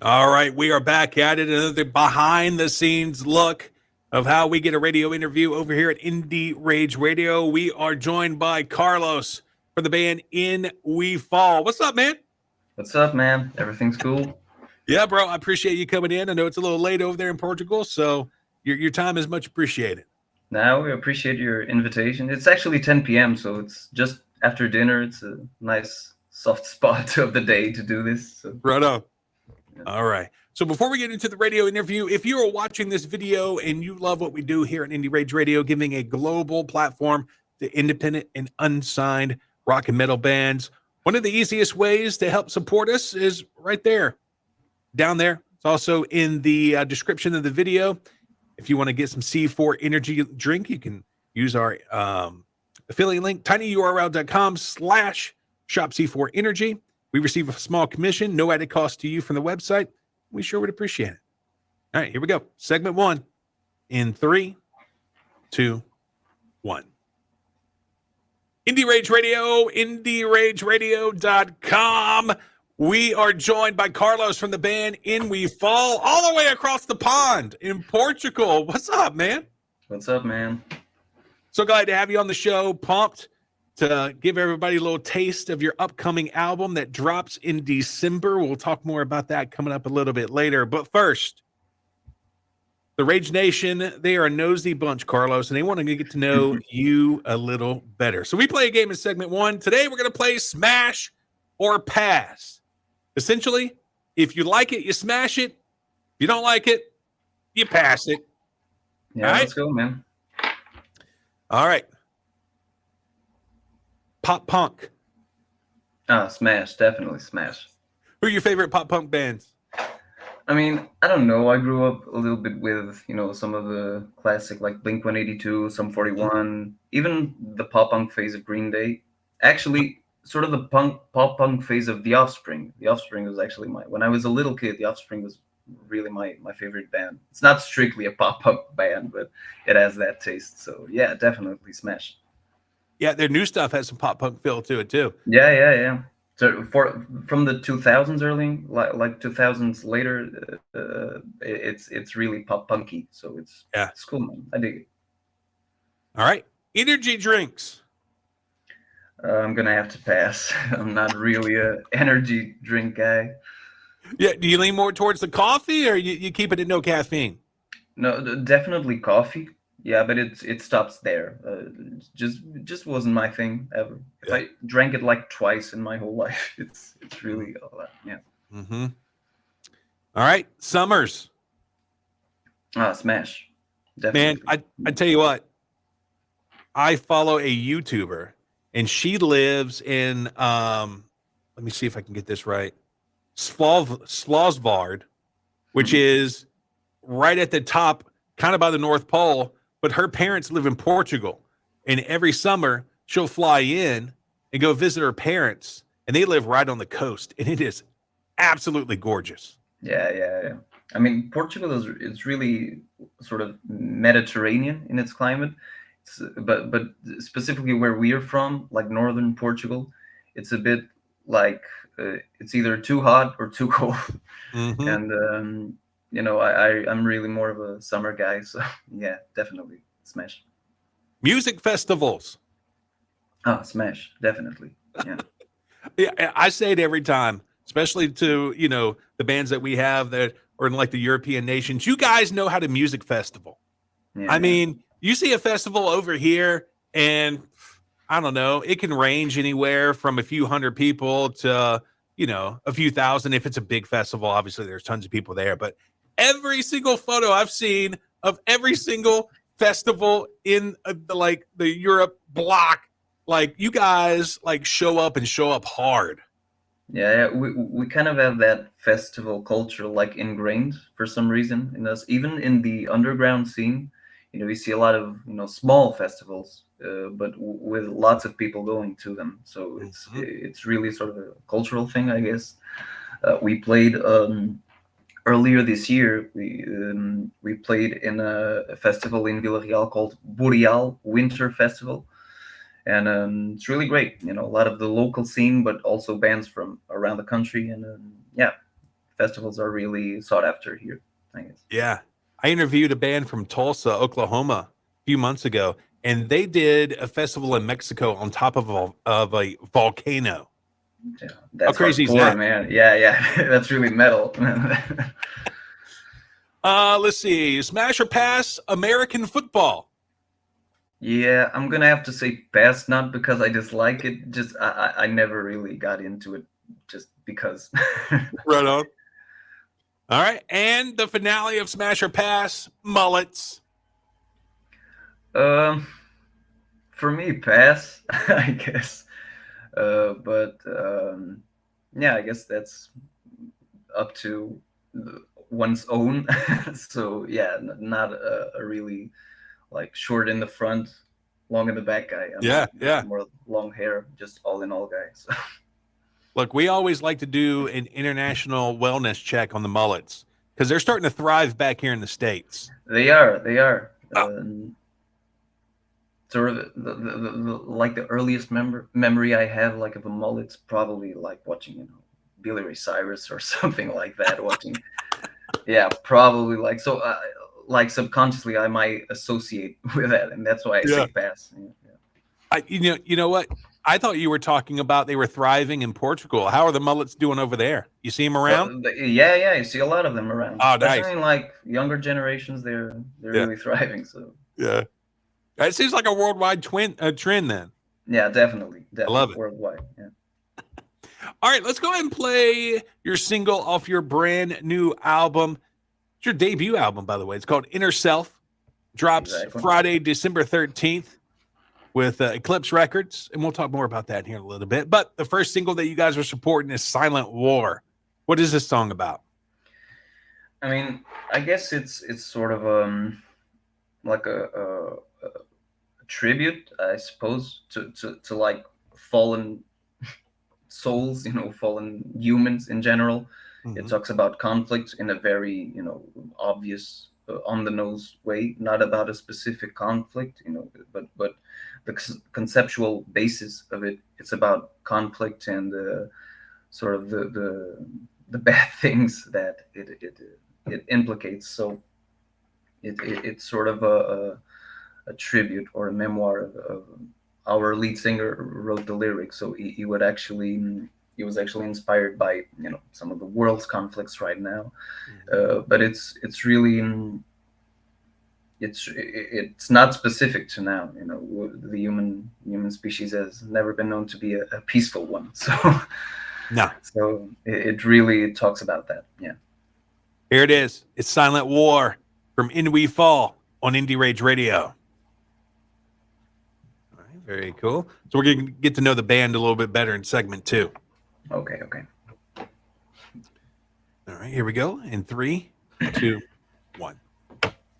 All right, we are back at it. Another behind the scenes look of how we get a radio interview over here at Indie Rage Radio. We are joined by Carlos from the band In We Fall. What's up, man? What's up, man? Everything's cool? Yeah, bro, I appreciate you coming in. I know it's a little late over there in Portugal, so your time is much appreciated. Now we appreciate your invitation. It's actually 10 p.m., so it's just after dinner. It's a nice soft spot of the day to do this. So. Right on. All right. So before we get into the radio interview, if you are watching this video and you love what we do here at Indie Rage Radio, giving a global platform to independent and unsigned rock and metal bands, one of the easiest ways to help support us is right there, down there. It's also in the description of the video. If you want to get some C4 energy drink, you can use our affiliate link, tinyurl.com/shop C4 energy. We receive a small commission, no added cost to you from the website. We sure would appreciate it. All right, here we go. Segment 1 in 3, 2, 1. Indie Rage Radio, IndieRageRadio.com. We are joined by Carlos from the band In We Fall, all the way across the pond in Portugal. What's up, man? What's up, man? So glad to have you on the show. Pumped to give everybody a little taste of your upcoming album that drops in December. We'll talk more about that coming up a little bit later. But first, the Rage Nation, they are a nosy bunch, Carlos, and they want to get to know you a little better. So we play a game in segment 1. Today, we're going to play Smash or Pass. Essentially, if you like it, you smash it. If you don't like it, you pass it. Yeah, all right? Let's go, man. All right. Pop punk. Smash. Definitely Smash. Who are your favorite pop punk bands? I mean, I don't know. I grew up a little bit with, some of the classic, like Blink-182, Sum 41, even the pop punk phase of Green Day. Actually, sort of the pop punk phase of The Offspring. The Offspring was actually when I was a little kid, The Offspring was really my favorite band. It's not strictly a pop punk band, but it has that taste. So yeah, definitely Smash. Yeah, their new stuff has some pop punk feel to it too. Yeah. So from the 2000s early, like 2000s later, it's really pop punky. So it's cool, man. I dig it. All right, energy drinks. I'm gonna have to pass. I'm not really a energy drink guy. Yeah, do you lean more towards the coffee, or you keep it at no caffeine? No, definitely coffee. Yeah, but it stops there. Just wasn't my thing ever. If I drank it like twice in my whole life, it's really yeah. Mm-hmm. All right, summers. Smash. Definitely. Man, I tell you what, I follow a YouTuber, and she lives in let me see if I can get this right, Slosvard, which is right at the top, kind of by the North Pole. But her parents live in Portugal, and every summer she'll fly in and go visit her parents, and they live right on the coast, and it is absolutely gorgeous. Yeah. I mean, Portugal is really sort of Mediterranean in its climate, but specifically where we are from, like northern Portugal, it's a bit like it's either too hot or too cold, and I'm really more of a summer guy, so yeah, definitely Smash. Music festivals. Smash, definitely. Yeah. Yeah, I say it every time, especially to, the bands that we have that are in like the European nations. You guys know how to music festival. I mean, you see a festival over here and I don't know, it can range anywhere from a few hundred people to, a few thousand. If it's a big festival, obviously there's tons of people there, but every single photo I've seen of every single festival in the Europe block, like you guys like show up hard. Yeah, we kind of have that festival culture like ingrained for some reason in us. Even in the underground scene, we see a lot of small festivals, but with lots of people going to them. So it's really sort of a cultural thing, I guess. We played earlier this year. We played in a festival in Villarreal called Boreal Winter Festival. And it's really great, a lot of the local scene, but also bands from around the country. And yeah, festivals are really sought after here, I guess. Yeah. I interviewed a band from Tulsa, Oklahoma a few months ago, and they did a festival in Mexico on top of a volcano. Yeah, How that's crazy is hardcore, that? man. Yeah, that's really metal. Let's see. Smash or pass American football. Yeah, I'm gonna have to say pass, not because I dislike it, just I never really got into it just because. Right on. All right. And the finale of Smash or Pass, mullets. um, for me, pass, I guess. But yeah, I guess that's up to one's own. So yeah, not a really like short in the front, long in the back guy. Yeah, I'm yeah. more long hair, just all in all guy. So. Look, we always like to do an international wellness check on the mullets because they're starting to thrive back here in the States. They are. Oh, Sort of like the earliest memory I have like of a mullet's probably like watching Billy Ray Cyrus or something like that. Watching, yeah, probably like so. Like subconsciously, I might associate with that, and that's why I yeah. say pass. Yeah. You know what? I thought you were talking about they were thriving in Portugal. How are the mullets doing over there? You see them around? Yeah, you see a lot of them around, Oh, especially nice. in like younger generations. They're Yeah, really thriving. So yeah. That seems like a worldwide trend. Then yeah, I love definitely it. worldwide. Yeah. All right, let's go ahead and play your single off your brand new album. It's your debut album, by the way. It's called Inner Self. Drops Exactly. Friday, December 13th with Eclipse Records. And we'll talk more about that here in a little bit. But the first single that you guys are supporting is Silent War. What is this song about? I mean, I guess it's sort of like a tribute, I suppose, to like fallen souls, fallen humans in general. It Mm-hmm. talks about conflict in a very, obvious, on the nose way, not about a specific conflict, but the conceptual basis of it. It's about conflict and sort of the bad things that it implicates. So it's sort of a tribute or a memoir of our lead singer wrote the lyrics. So he was actually inspired by some of the world's conflicts right now. But it's really it's not specific to now. The human species has never been known to be a peaceful one. So No. so it really talks about that. Yeah. Here it is. It's Silent War from In We Fall on Indie Rage Radio. All right, very cool. So we're going to get to know the band a little bit better in segment 2. Okay. All right, here we go. In 3, 2, 1.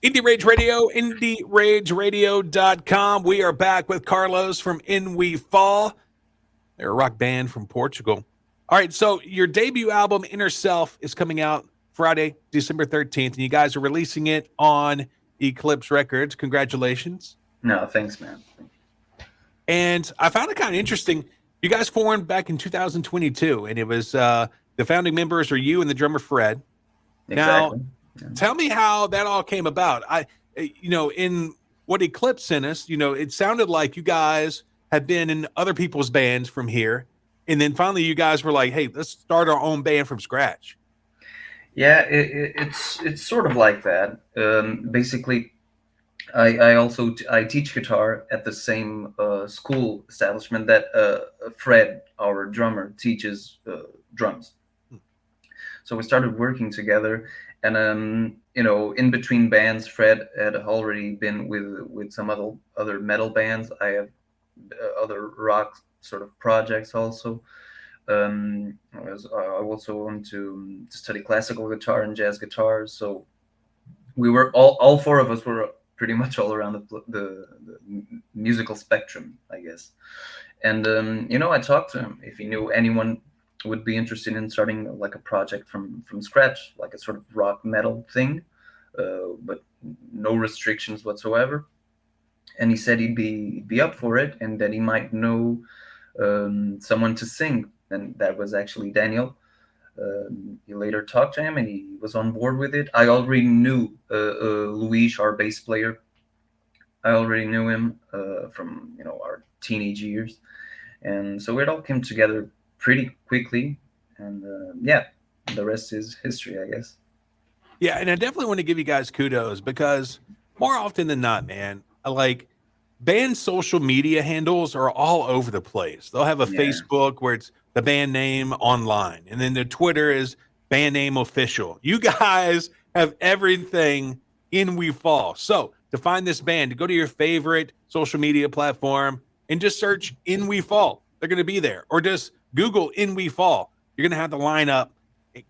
Indie Rage Radio, IndieRageRadio.com. We are back with Carlos from In We Fall. They're a rock band from Portugal. All right, so your debut album, Inner Self, is coming out Friday, December 13th, and you guys are releasing it on Eclipse Records. Congratulations. No, thanks, man. And I found it kind of interesting. You guys formed back in 2022, and it was the founding members are you and the drummer Fred. Now, Exactly. tell me how that all came about. In what Eclipse sent us, it sounded like you guys had been in other people's bands from here, and then finally you guys were like, "Hey, let's start our own band from scratch." Yeah, it's sort of like that. Basically, I teach guitar at the same school establishment that Fred, our drummer, teaches drums. So we started working together, and in between bands, Fred had already been with some other metal bands. I have other rock sort of projects also. I also want to study classical guitar and jazz guitar. So we were all four of us were pretty much all around the musical spectrum, I guess. And I talked to him if he knew anyone would be interested in starting like a project from scratch, like a sort of rock metal thing, but no restrictions whatsoever. And he said he'd be up for it, and that he might know someone to sing, and that was actually Daniel. He later talked to him, and he was on board with it. I already knew Luis, our bass player. I already knew him from our teenage years, and so it all came together pretty quickly. And yeah, the rest is history, I guess. Yeah, and I definitely want to give you guys kudos because more often than not, man, I like band social media handles are all over the place. They'll have a Yeah, Facebook where it's the band name online, and then the Twitter is band name official. You guys have everything in We Fall. So to find this band, to go to your favorite social media platform and just search In We Fall. They're going to be there, or just Google In We Fall. You're going to have the lineup.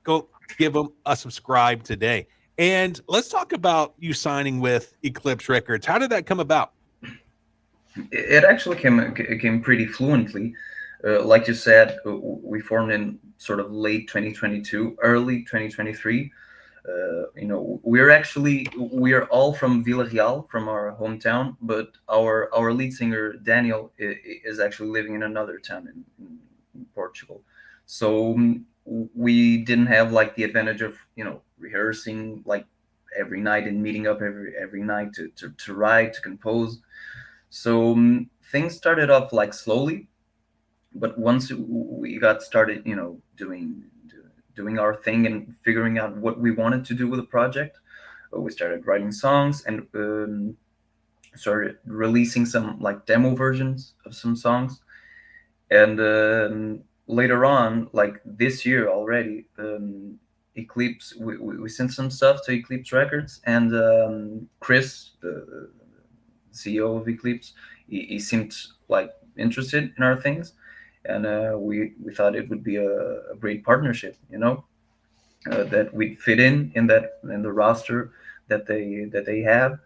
Go give them a subscribe today. And let's talk about you signing with Eclipse Records. How did that come about? it actually came pretty fluently. Like you said, we formed in sort of late 2022, early 2023. We're all from Villarreal, from our hometown, but our lead singer Daniel is actually living in another town in Portugal. So we didn't have like the advantage of rehearsing like every night and meeting up every night to write, to compose. So things started off like slowly, but once we got started, doing our thing and figuring out what we wanted to do with the project, we started writing songs and started releasing some like demo versions of some songs. And later on, like this year already, Eclipse, we sent some stuff to Eclipse Records, and Chris, the CEO of Eclipse, he seemed like interested in our things, and we thought it would be a great partnership, that we'd fit in the roster that they have,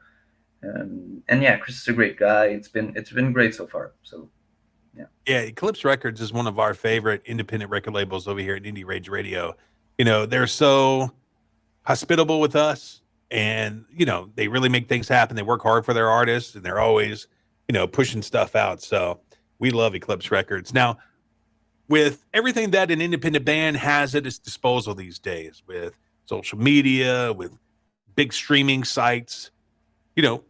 and yeah, Chris is a great guy. It's been great so far. So yeah, Yeah, Eclipse Records is one of our favorite independent record labels over here at Indie Rage Radio. They're so hospitable with us, and they really make things happen. They work hard for their artists, and they're always pushing stuff out. So we love Eclipse Records. Now, with everything that an independent band has at its disposal these days, with social media, with big streaming sites,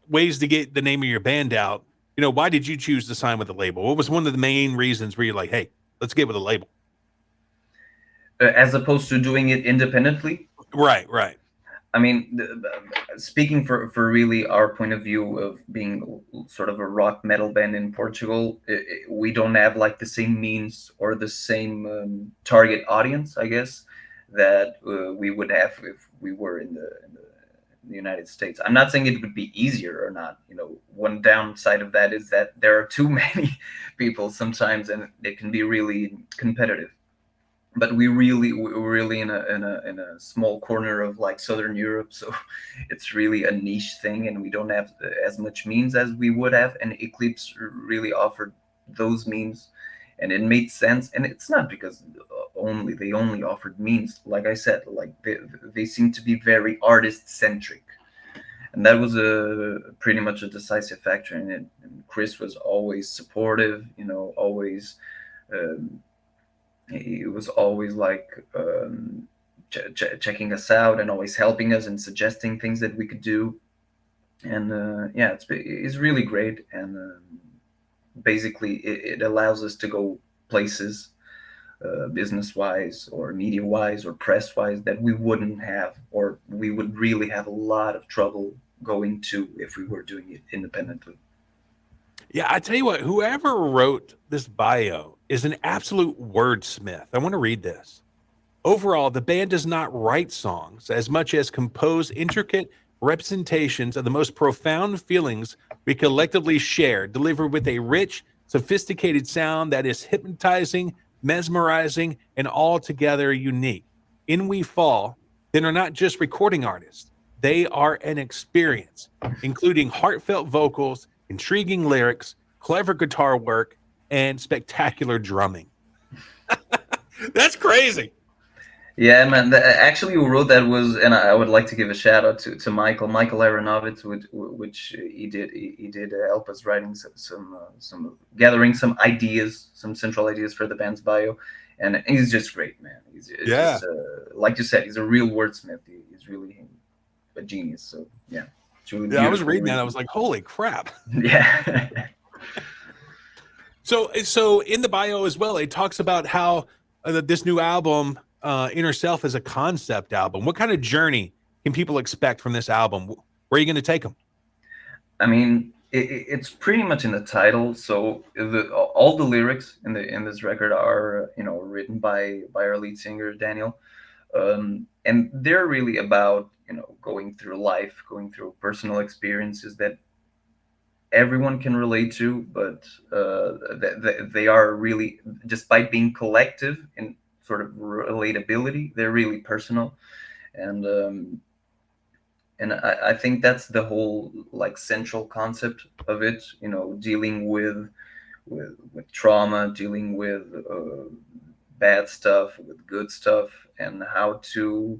ways to get the name of your band out, why did you choose to sign with a label? What was one of the main reasons where you're like, hey, let's get with a label? as opposed to doing it independently. Right, right. I mean, speaking for really our point of view of being sort of a rock metal band in Portugal, we don't have like the same means or the same target audience, I guess, that we would have if we were in the United States. I'm not saying it would be easier or not. One downside of that is that there are too many people sometimes, and it can be really competitive. But we're really in a small corner of like Southern Europe, so it's really a niche thing, and we don't have as much means as we would have. And Eclipse really offered those means, and it made sense. And it's not because they only offered means. Like I said, like they seem to be very artist centric, and that was a pretty much a decisive factor in it. And Chris was always supportive, always. Um, he was always like checking us out and always helping us and suggesting things that we could do. And yeah, it's really great. And basically, it allows us to go places, business wise or media wise or press wise, that we wouldn't have, or we would really have a lot of trouble going to if we were doing it independently. Yeah, I tell you what, whoever wrote this bio is an absolute wordsmith. I want to read this. Overall, the band does not write songs as much as compose intricate representations of the most profound feelings we collectively share, delivered with a rich, sophisticated sound that is hypnotizing, mesmerizing, and altogether unique. In We Fall, then are not just recording artists, they are an experience, including heartfelt vocals, intriguing lyrics, clever guitar work, and spectacular drumming. That's crazy. Yeah, man. Actually, who wrote that was, and I would like to give a shout out to Michael Aronovitz, which he did help us writing some gathering some ideas, some central ideas for the band's bio, and he's just great, man. He's Yeah. just like you said, he's a real wordsmith. He's really a genius. So yeah, it's really Yeah, I was beautifully reading that. I written. was like, holy crap. Yeah. So in the bio as well, it talks about how this new album, Inner Self, is a concept album. What kind of journey can people expect from this album? Where are you going to take them? I mean, it's pretty much in the title. So all the lyrics in this record are written by our lead singer Daniel, and they're really about going through life, going through personal experiences that everyone can relate to, but they are really, despite being collective in sort of relatability, they're really personal, and I think that's the whole like central concept of it. Dealing with trauma, dealing with bad stuff, with good stuff, and how to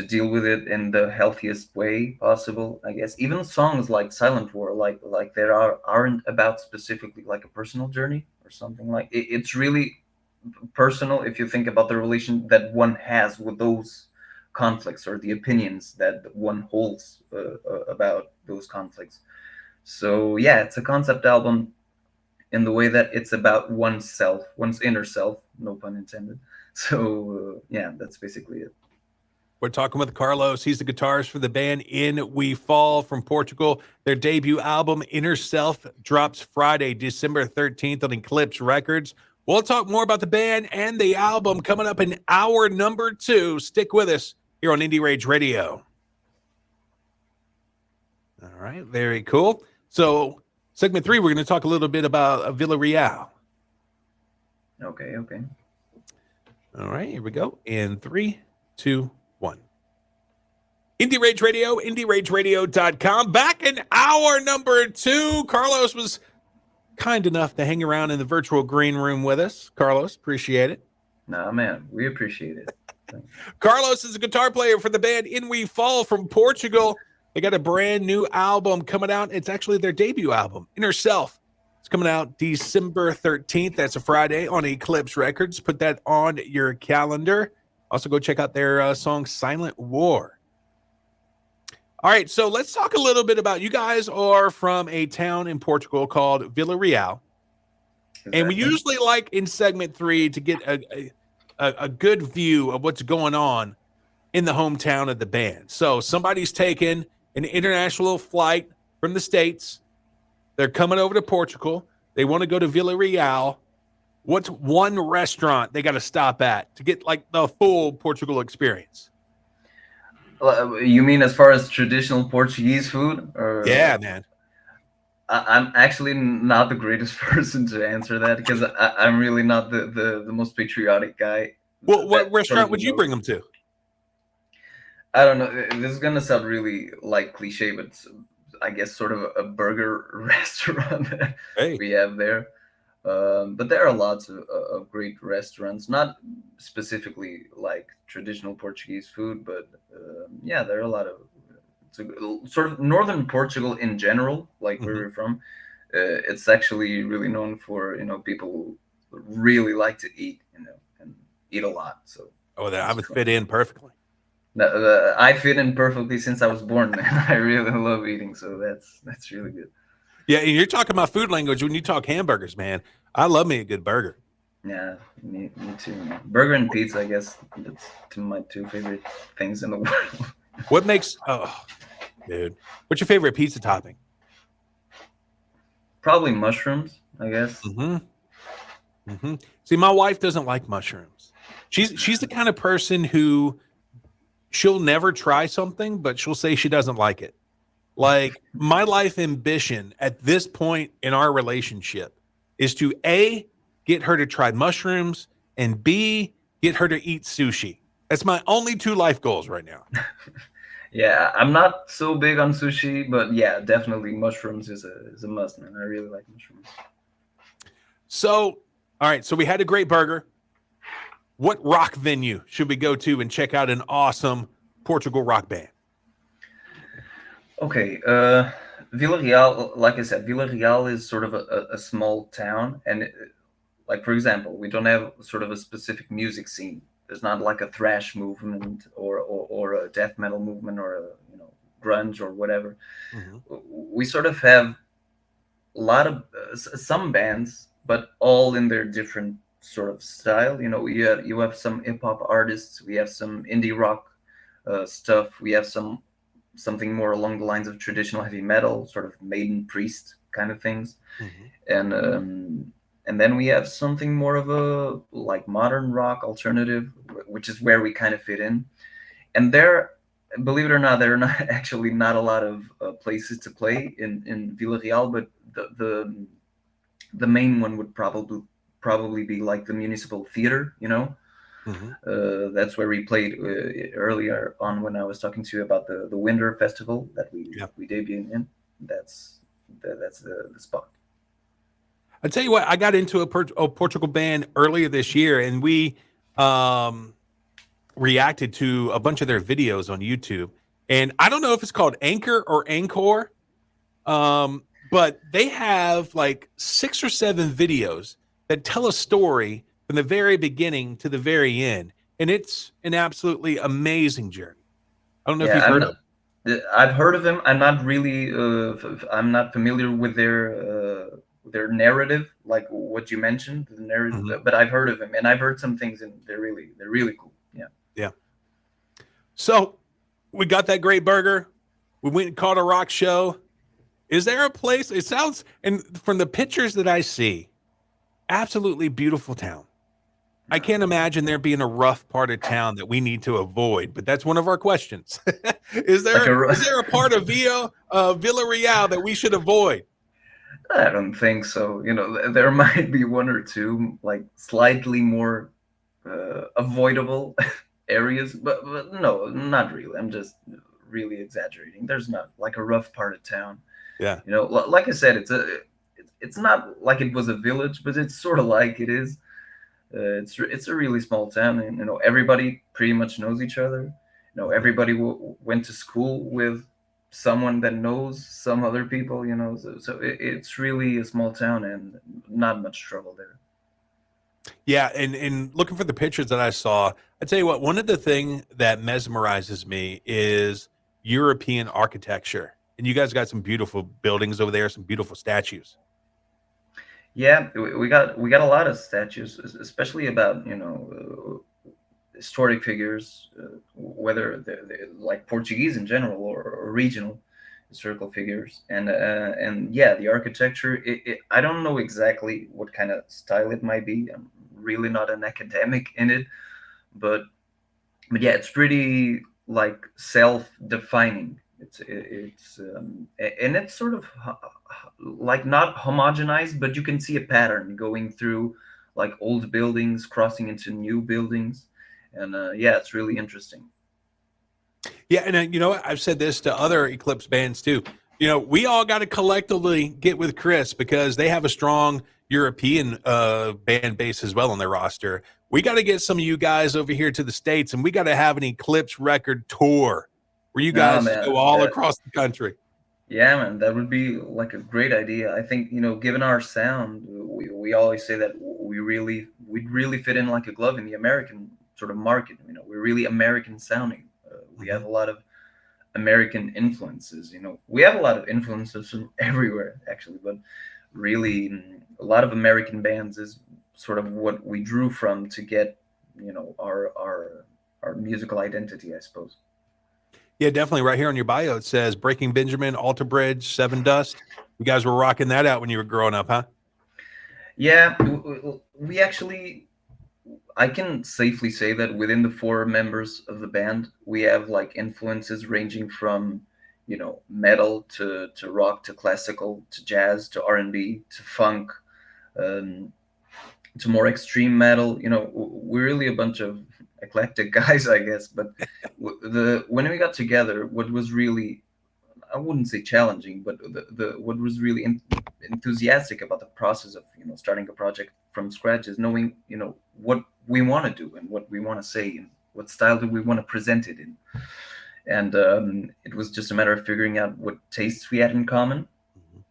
deal with it in the healthiest way possible, I guess. Even songs like Silent War, like there aren't about specifically like a personal journey or something. Like it's really personal if you think about the relation that one has with those conflicts, or the opinions that one holds about those conflicts. So yeah, it's a concept album in the way that it's about oneself, one's inner self, no pun intended. So yeah, that's basically it. We're talking with Carlos. He's the guitarist for the band In We Fall from Portugal. Their debut album, Inner Self, drops Friday, December 13th on Eclipse Records. We'll talk more about the band and the album coming up in hour number 2. Stick with us here on Indie Rage Radio. All right, very cool. So, segment 3, we're going to talk a little bit about Villarreal. Okay. All right, here we go. In 3, 2, 1. Indie Rage Radio, IndieRageRadio.com. Back in hour number 2. Carlos was kind enough to hang around in the virtual green room with us. Carlos, appreciate it. Nah, man, we appreciate it. Carlos is a guitar player for the band In We Fall from Portugal. They got a brand new album coming out. It's actually their debut album, Inner Self. It's coming out December 13th. That's a Friday on Eclipse Records. Put that on your calendar. Also, go check out their song Silent War. All right, so let's talk a little bit about, you guys are from a town in Portugal called Villarreal. Exactly. And we usually like in segment 3 to get a good view of what's going on in the hometown of the band. So somebody's taken an international flight from the States. They're coming over to Portugal. They want to go to Villarreal. What's one restaurant they got to stop at to get like the full Portugal experience? You mean as far as traditional Portuguese food? Or yeah, man. I'm actually not the greatest person to answer that, because I'm really not the most patriotic guy. Well, what restaurant would you bring them to? I don't know. This is gonna sound really like cliche, but it's, I guess, sort of a burger restaurant that we have there. But there are lots of great restaurants, not specifically like traditional Portuguese food, but yeah, there are a lot of sort of northern Portugal in general, like where we're from. It's actually really known for people who really like to eat, and eat a lot. So I would fit in perfectly. I fit in perfectly since I was born, man. I really love eating, so that's really good. Yeah, and you're talking about food language when you talk hamburgers, man. I love me a good burger. Yeah, me too, man. Burger and pizza, I guess that's my 2 favorite things in the world. What makes dude, what's your favorite pizza topping? Probably mushrooms, I guess. See, my wife doesn't like mushrooms. She's the kind of person who she'll never try something, but she'll say she doesn't like it. Like, my life ambition at this point in our relationship is to A, get her to try mushrooms, and B, get her to eat sushi. That's my only 2 life goals right now. Yeah, I'm not so big on sushi, but yeah, definitely mushrooms is a must, man. I really like mushrooms. So, all right, so we had a great burger. What rock venue should we go to and check out an awesome Portugal rock band? Okay, Villarreal, like I said, Villarreal is sort of a small town, and like for example, we don't have sort of a specific music scene. There's not like a thrash movement or a death metal movement or a grunge or whatever. Mhm. We sort of have a lot of some bands, but all in their different sort of style. You have some hip hop artists, we have some indie rock stuff, we have something more along the lines of traditional heavy metal, sort of Maiden Priest kind of things, Mhm. and then we have something more of a like modern rock alternative, which is where we kind of fit in. And there, believe it or not, there are not actually not a lot of places to play in Villarreal, but the main one would probably be like the municipal theater. Mhm. That's where we played earlier on when I was talking to you about the winter festival that we Yeah. we debuted in. That's the spot. I tell you what, I got into a Portugal band earlier this year, and we um, reacted to a bunch of their videos on YouTube. And I don't know if it's called Anchor or Anchor, but they have like 6 or 7 videos that tell a story from the very beginning to the very end, and it's an absolutely amazing journey. I don't know if Yeah, you've heard of. I've heard of him. I'm not really. I'm not familiar with their narrative, like what you mentioned, the narrative. Mhm. But I've heard of him, and I've heard some things, and they're really cool. Yeah. Yeah. So we got that great burger. We went and caught a rock show. Is there a place? It sounds, and from the pictures that I see, absolutely beautiful town. I can't imagine there being a rough part of town that we need to avoid, but that's one of our questions. is Like there is there a part of Villarreal that we should avoid? I don't think so. There might be one or two like slightly more avoidable areas, but no, not really. I'm just really exaggerating. There's not like a rough part of town. Yeah. Like I said, it's not like it was a village, but it's sort of like it is. It's a really small town, and everybody pretty much knows each other. Mhm. Everybody went to school with someone that knows some other people. So it's really a small town and not much trouble there. Yeah, and looking for the pictures that I saw, I tell you what, one of the thing that mesmerizes me is European architecture. And you guys got some beautiful buildings over there, some beautiful statues. Yeah, we got a lot of statues, especially about historic figures, whether they're like Portuguese in general or regional historical figures, and yeah, the architecture. I don't know exactly what kind of style it might be. I'm really not an academic in it, but yeah, it's pretty like self-defining. And it's sort of like not homogenized, but you can see a pattern going through like old buildings crossing into new buildings, and yeah, it's really interesting. Yeah, and you know what? I've said this to other Eclipse bands too. We all got to collectively get with Chris because they have a strong European band base as well on their roster. We got to get some of you guys over here to the States, and we got to have an Eclipse record tour where you No, guys just go man, all across the country. yeah, man, that would be like a great idea. I think, given our sound, we always say that we'd really fit in like a glove in the American sort of market. We're really American sounding. We Mhm. have a lot of American influences. We have a lot of influences from everywhere, actually, but really, a lot of American bands is sort of what we drew from to get, our musical identity, I suppose. Yeah, definitely. Right here on your bio, it says Breaking Benjamin, Alter Bridge, Seven Dust. You guys were rocking that out when you were growing up, huh? Yeah, we actually, I can safely say that within the four members of the band, we have like influences ranging from, metal to rock to classical to jazz to R&B to funk, um, to more extreme metal. We're really a bunch of eclectic guys, I guess. But the when we got together, what was really, I wouldn't say challenging, but the what was really enthusiastic about the process of starting a project from scratch is knowing what we want to do and what we want to say and what style do we want to present it in. And it was just a matter of figuring out what tastes we had in common, Mhm.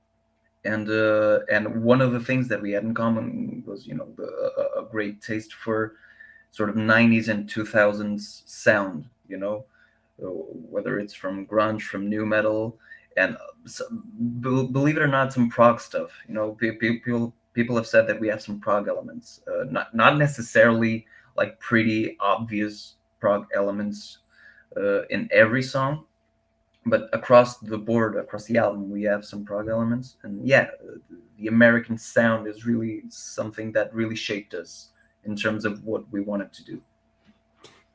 and one of the things that we had in common was, a great taste for sort of 90s and 2000s sound, whether it's from grunge, from new metal, and believe it or not, some prog stuff. People have said that we have some prog elements, not necessarily like pretty obvious prog elements in every song, but across the board, across the album, we have some prog elements. And yeah, the American sound is really something that really shaped us in terms of what we wanted to do.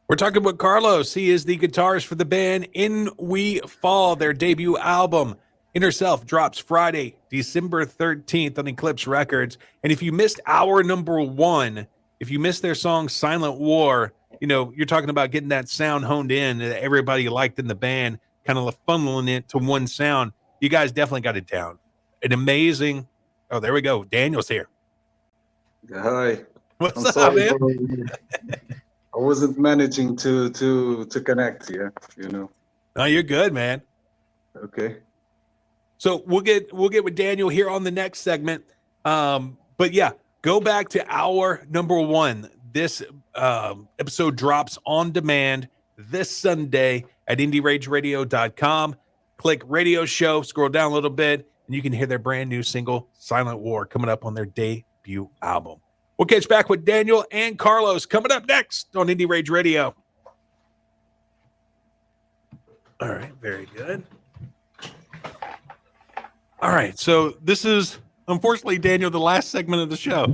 We're talking with Carlos. He is the guitarist for the band In We Fall. Their debut album, Inner Self, drops Friday, December 13th on Eclipse Records. And if you missed our number one, if you missed their song Silent War, you're talking about getting that sound honed in that everybody liked in the band, kind of funneling it to one sound. You guys definitely got it down. An amazing. Oh, there we go. Daniel's here. Hi. What's I'm up, sorry man? I wasn't managing to connect. Yeah, No, you're good, man. Okay. So we'll get with Daniel here on the next segment. But yeah, go back to our number one. This episode drops on demand this Sunday at IndieRageRadio.com. Click radio show, scroll down a little bit, and you can hear their brand new single, Silent War, coming up on their debut album. We'll catch back with Daniel and Carlos coming up next on Indie Rage Radio. All right, very good. All right, so this is, unfortunately, Daniel, the last segment of the show.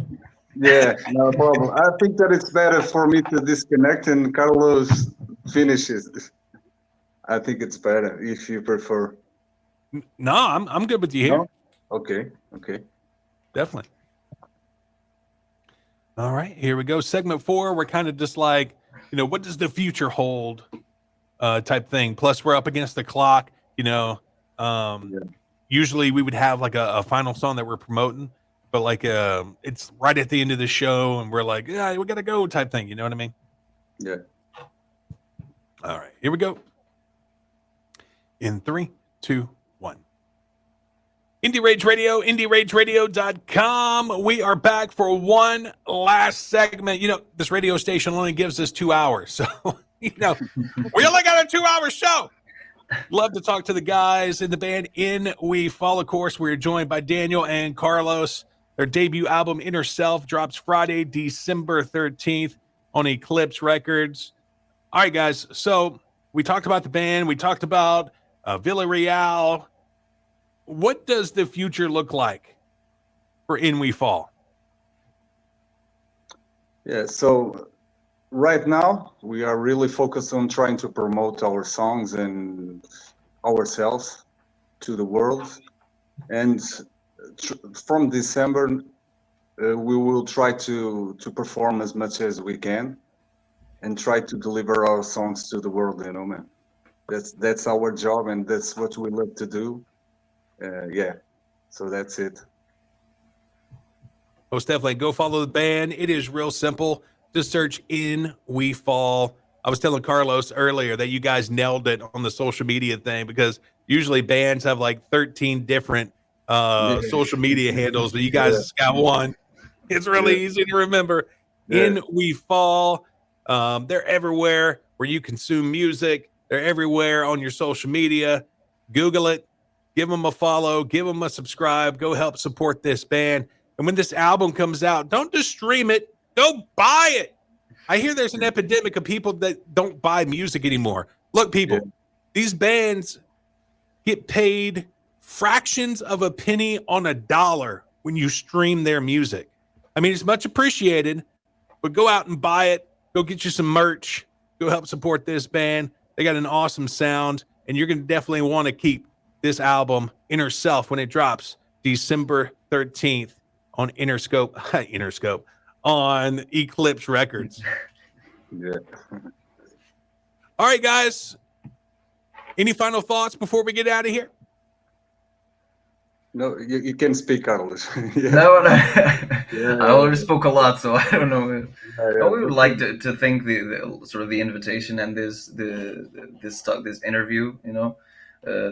Yeah, no problem. I think that it's better for me to disconnect and Carlos finishes. I think it's better if you prefer. No, I'm good with you here. No? Okay. Definitely. All right, here we go. Segment 4, we're kind of just like, what does the future hold type thing. Plus, we're up against the clock, Usually we would have like a final song that we're promoting, but like it's right at the end of the show and we're like, yeah, we got to go type thing. You know what I mean? Yeah. All right, here we go. In 3, 2, 1. Indie Rage Radio, IndieRageRadio.com. We are back for one last segment. This radio station only gives us 2 hours. So, we only got a 2-hour show. Love to talk to the guys in the band In We Fall. Of course, we're joined by Daniel and Carlos. Their debut album, Inner Self, drops Friday, December 13th on Eclipse Records. All right, guys. So we talked about the band. We talked about Villarreal. What does the future look like for In We Fall? Yeah, so right now we are really focused on trying to promote our songs and ourselves to the world. And from December, we will try to perform as much as we can and try to deliver our songs to the world, man. That's our job and that's what we love to do. So that's it. Most definitely. Go follow the band. It is real simple. Just search In We Fall. I was telling Carlos earlier that you guys nailed it on the social media thing because usually bands have like 13 different social media handles, but you guys just got one. It's really easy to remember. In We Fall. They're everywhere where you consume music. They're everywhere on your social media. Google it. Give them a follow. Give them a subscribe. Go help support this band. And when this album comes out, don't just stream it. Go buy it. I hear there's an epidemic of people that don't buy music anymore. Look, people, these bands get paid fractions of a penny on a dollar when you stream their music. I mean, it's much appreciated, but go out and buy it. Go get you some merch. Go help support this band. They got an awesome sound, and you're going to definitely want to keep this album, Inner Self, when it drops December 13th on Interscope, on Eclipse Records. Yeah. All right, guys. Any final thoughts before we get out of here? No, you can speak, Carlos. No. I already spoke a lot, so I don't know. We would like to thank the sort of the invitation and this interview.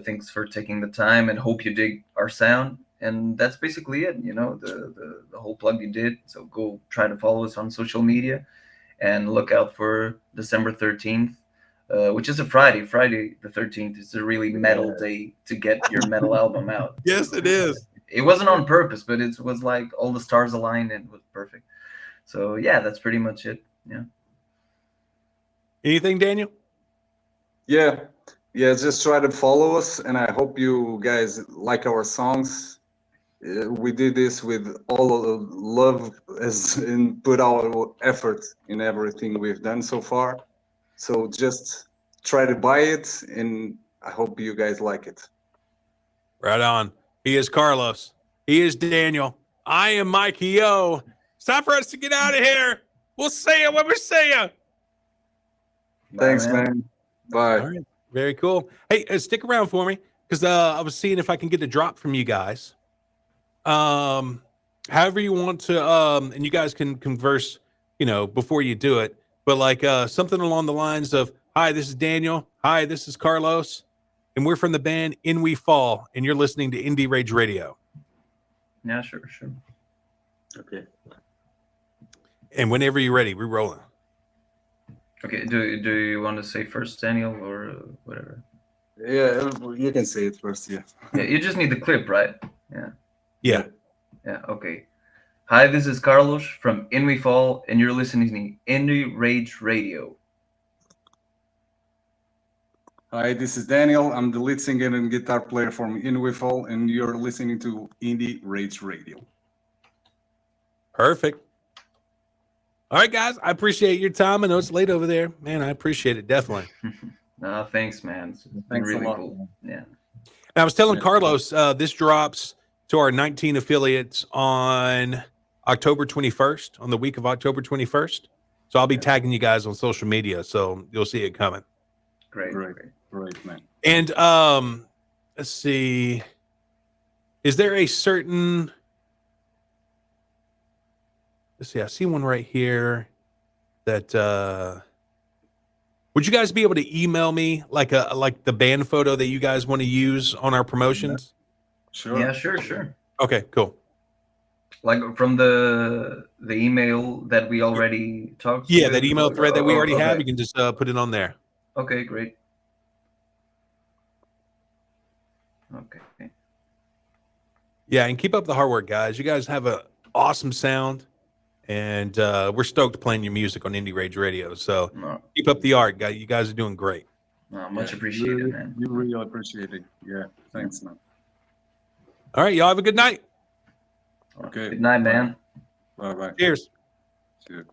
Thanks for taking the time, and hope you dig our sound. and that's basically it. You know, the whole plug you did. So go try to follow us on social media, and look out for December 13th, which is a Friday. Friday the 13th is a really metal day to get your metal album out. Yes, it is. It wasn't on purpose, but it was like all the stars aligned and it was perfect. So yeah, that's pretty much it. Yeah. Anything, Daniel? Yeah, yeah. Just try to follow us, and I hope you guys like our songs. We did this with all of love, as and put our effort in everything we've done so far. So just try to buy it, and I hope you guys like it. Right on. He is Carlos. He is Daniel. I am Mikey O. It's time for us to get out of here. We'll see you when we see you. Thanks, man. Bye. All right. Very cool. Hey, stick around for me, because I was seeing if I can get a drop from you guys. However you want to, and you guys can converse, before you do it. But like something along the lines of, "Hi, this is Daniel. Hi, this is Carlos, and we're from the band In We Fall, and you're listening to Indie Rage Radio." Yeah, sure. Okay. And whenever you're ready, we're rolling. Okay. Do you want to say first, Daniel, or whatever? Yeah, you can say it first. Yeah. Yeah, you just need the clip, right? Yeah. Yeah. Yeah. Okay. Hi, this is Carlos from In We Fall, and you're listening to Indie Rage Radio. Hi, this is Daniel. I'm the lead singer and guitar player from In We Fall, and you're listening to Indie Rage Radio. Perfect. All right, guys. I appreciate your time. I know it's late over there. Man, I appreciate it. Definitely. No, thanks, man. It's been Thanks a really lot, cool. man. Yeah. And I was telling Carlos, this drops to our 19 affiliates on October 21st, on the week of October 21st. So I'll be tagging you guys on social media, so you'll see it coming. Great, man. And let's see. Is there a certain... Let's see, I see one right here that would you guys be able to email me like the band photo that you guys want to use on our promotions? Sure. Yeah, sure. Okay, cool. Like from the email that we already talked. Yeah, with, that email thread that we already have, okay. you can just put it on there. Okay, great. Okay. Yeah, and keep up the hard work, guys. You guys have an awesome sound, and we're stoked playing your music on Indie Rage Radio. So keep up the art, guys. You guys are doing great. Much appreciated, really, man. You really appreciate it. Yeah, thanks, man. All right, y'all have a good night. Okay. Good night, man. Bye-bye. Cheers. Cheers.